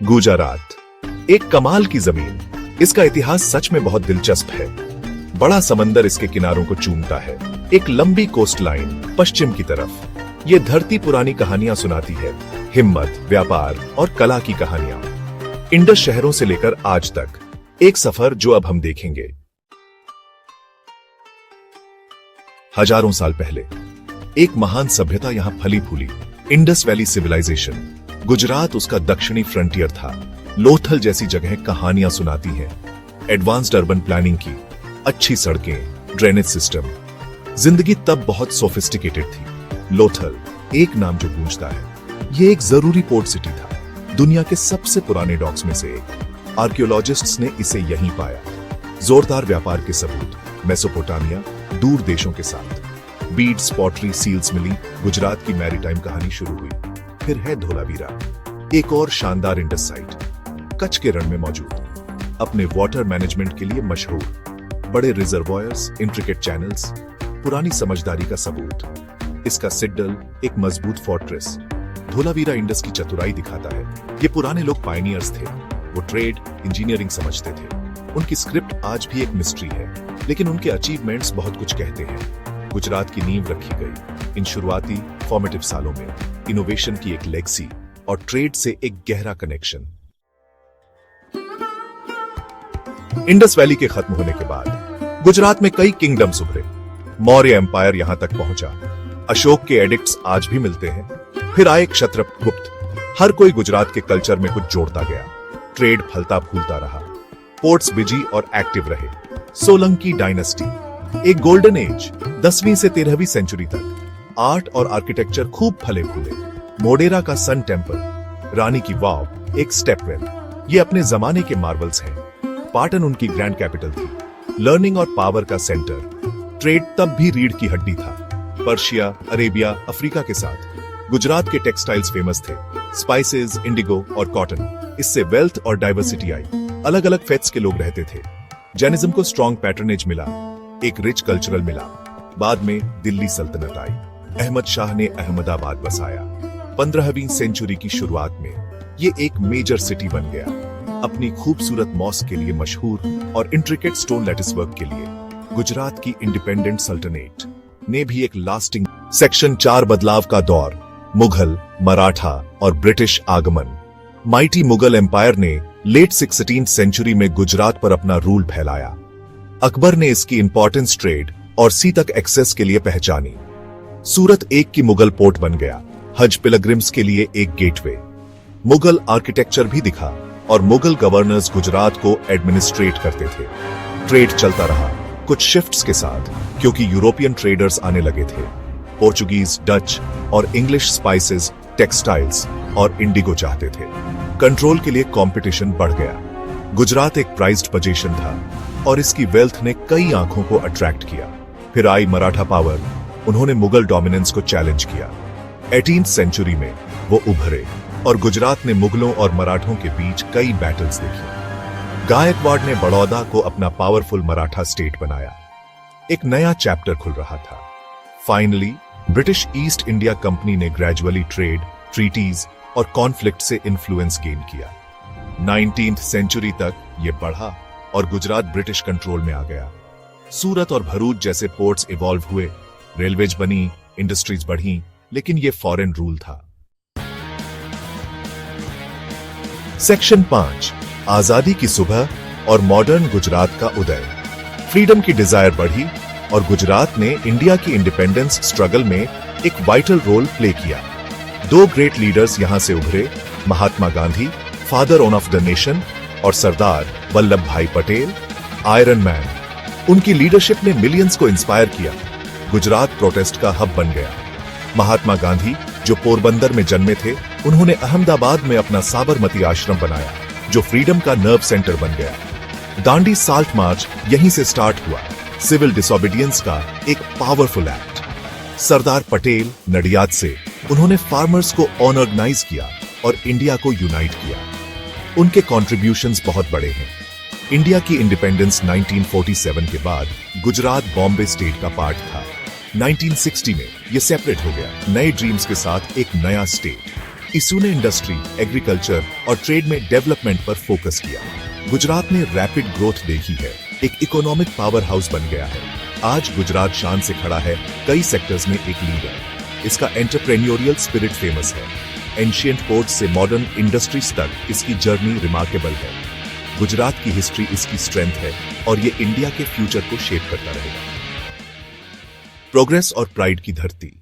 गुजरात एक कमाल की जमीन। इसका इतिहास सच में बहुत दिलचस्प है। बड़ा समंदर इसके किनारों को चूमता है, एक लंबी कोस्ट लाइन पश्चिम की तरफ। ये धरती पुरानी कहानियां सुनाती है, हिम्मत, व्यापार और कला की कहानियां। इंडस शहरों से लेकर आज तक एक सफर जो अब हम देखेंगे। हजारों साल पहले एक महान सभ्यता यहां फली फूली, इंडस वैली सिविलाइजेशन। गुजरात उसका दक्षिणी फ्रंटियर था। लोथल जैसी जगह कहानियां सुनाती हैं। एडवांस्ड अर्बन प्लानिंग की, अच्छी सड़कें, ड्रेनेज सिस्टम। जिंदगी तब बहुत सोफिस्टिकेटेड थी। लोथल एक नाम जो गूंजता है। यह एक जरूरी पोर्ट सिटी था, दुनिया के सबसे पुराने डॉक्स में से एक। आर्कियोलॉजिस्ट्स ने इसे यहीं पाया। जोरदार व्यापार के सबूत, मेसोपोटामिया, दूर देशों के साथ। बीड्स, पॉटरी, सील्स मिली। गुजरात की मैरीटाइम कहानी शुरू हुई। फिर है धोलावीरा, एक और शानदार इंडस साइट, कच्छ के रण में मौजूद, अपने वाटर मैनेजमेंट के लिए मशहूर। बड़े रिजर्वॉयर्स, इंट्रिकेट चैनल्स, पुरानी समझदारी का सबूत। इसका सिड्डल एक मजबूत फोर्ट्रेस। धोलावीरा इंडस की चतुराई दिखाता है। ये पुराने लोग पायनियर्स थे। वो ट्रेड, इंजीनियरिंग समझते थे। उनकी स्क्रिप्ट आज भी एक मिस्ट्री है, लेकिन उनके अचीवमेंट्स बहुत कुछ कहते हैं। गुजरात की नींव रखी गई इन शुरुआती फॉर्मेटिव सालों में। इनोवेशन की एक लेगसी और ट्रेड से एक गहरा कनेक्शन। इंडस वैली के खत्म होने के बाद गुजरात में कई किंगडम्स उभरे। मौर्य एम्पायर यहां तक पहुंचा। अशोक के एडिक्ट्स आज भी मिलते हैं। फिर आए क्षत्रप, गुप्त। हर कोई गुजरात के कल्चर में कुछ जोड़ता गया। ट्रेड फलता फूलता रहा। पोर्ट्स बिजी और एक्टिव रहे। सोलंकी डायनेस्टी, एक गोल्डन एज, 10वीं से 13वीं सेंचुरी तक। आर्ट और आर्किटेक्चर खूब फले फूले। मोडेरा का सन टेम्पल, रानी की वाव, एक स्टेपवेल, ये अपने जमाने के मार्वल्स हैं। पाटन उनकी ग्रैंड कैपिटल थी, लर्निंग और पावर का सेंटर। ट्रेड तब भी रीढ़ की हड्डी था। पर्शिया, अरेबिया, अफ्रीका के साथ। गुजरात के टेक्सटाइल्स फेमस थे, स्पाइसेस, इंडिगो और कॉटन। इससे वेल्थ और डाइवर्सिटी आई। अलग अलग फेथ्स के लोग रहते थे। जैनिज्म को स्ट्रॉन्ग पैटर्नेज मिला, एक रिच कल्चरल मिला। बाद में दिल्ली सल्तनत आई। अहमद शाह ने अहमदाबाद बसाया। 15वीं सेंचुरी की शुरुआत में ये एक मेजर सिटी बन गया, अपनी खूबसूरत मॉस्क के लिए मशहूर और इंट्रिकेट स्टोन लैटिस वर्क के लिए। गुजरात की इंडिपेंडेंट सल्तनेट ने भी एक लास्टिंग। सेक्शन 4 बदलाव का दौर, मुगल, मराठा और ब्रिटिश आगमन। माइटी मुगल एम्पायर ने लेट 16वीं सेंचुरी में गुजरात पर अपना रूल फैलाया। अकबर ने इसकी इंपॉर्टेंस ट्रेड और सी तक एक्सेस के लिए पहचानी। सूरत एक की मुगल पोर्ट बन गया, हज पिलग्रिम्स के लिए एक गेटवे। मुगल आर्किटेक्चर भी दिखा और मुगल गवर्नर्स गुजरात को एडमिनिस्ट्रेट करते थे। ट्रेड चलता रहा, कुछ शिफ्ट्स के साथ, क्योंकि यूरोपियन ट्रेडर्स आने लगे थे। पोर्चुगीज, डच और इंग्लिश स्पाइसेस, टेक्सटाइल्स और इंडिगो चाहते थे। कंट्रोल के लिए कंपटीशन बढ़ गया। गुजरात एक प्राइज्ड पोजीशन था और इसकी वेल्थ ने कई आंखों को अट्रैक्ट किया। फिर आई मराठा पावर, उन्होंने मुगल डोमिनेंस को चैलेंज किया। 18वीं सेंचुरी में वो उभरे और गुजरात ने मुगलों और मराठों के बीच कई बैटल्स देखी। गायकवाड़ ने बड़ौदा को अपना पावरफुल मराठा स्टेट बनाया। एक नया चैप्टर खुल रहा था। Finally British east India company ने ग्रेजुअली ट्रेड, ट्रीटीज और कॉन्फ्लिक्ट से इन्फ्लुएंस गेन किया। 19वीं सेंचुरी तक ये बढ़ा और गुजरात ब्रिटिश कंट्रोल में आ गया। सूरत और भरूच जैसे पोर्ट्स इवॉल्व हुए, रेलवेज बनी, इंडस्ट्रीज बढ़ी, लेकिन ये फॉरेन रूल था। सेक्शन 5 आजादी की सुबह और मॉडर्न गुजरात का उदय। फ्रीडम की डिजायर बढ़ी और गुजरात ने इंडिया की इंडिपेंडेंस स्ट्रगल में एक वाइटल रोल प्ले किया। 2 ग्रेट लीडर्स यहां से उभरे, Mahatma Gandhi, father of the nation, और Sardar Vallabhbhai Patel, iron man. उनकी लीडरशिप ने मिलियंस को इंस्पायर किया। गुजरात प्रोटेस्ट का हब बन गया। महात्मा गांधी, जो पोरबंदर में जन्मे थे, उन्होंने अहमदाबाद में अपना साबरमती आश्रम बनाया, जो फ्रीडम का नर्व सेंटर बन गया। दांडी साल्ट मार्च यहीं से स्टार्ट हुआ, सिविल डिसोबीडियंस का एक पावरफुल एक्ट। सरदार पटेल, नडियाद से, उन्होंने फार्मर्स को ऑर्गेनाइज किया और इंडिया को यूनाइट किया। उनके कॉन्ट्रीब्यूशंस बहुत बड़े हैं। इंडिया की इंडिपेंडेंस 1947 के बाद गुजरात बॉम्बे स्टेट का पार्ट था। 1960 में यह सेपरेट हो गया, नए ड्रीम्स के साथ एक नया स्टेट। इसू ने इंडस्ट्री, एग्रीकल्चर और ट्रेड में डेवलपमेंट पर फोकस किया। गुजरात ने रैपिड ग्रोथ देखी है, एक इकोनॉमिक पावर हाउस बन गया है। आज गुजरात शान से खड़ा है, कई सेक्टर्स में एक लीडर। इसका एंटरप्रेन्योरियल स्पिरिट फेमस है। एंशिएंट पोर्ट से मॉडर्न इंडस्ट्रीज तक इसकी जर्नी रिमार्केबल है। गुजरात की हिस्ट्री इसकी स्ट्रेंथ है और ये इंडिया के फ्यूचर को शेप करता रहेगा। प्रोग्रेस और प्राइड की धरती।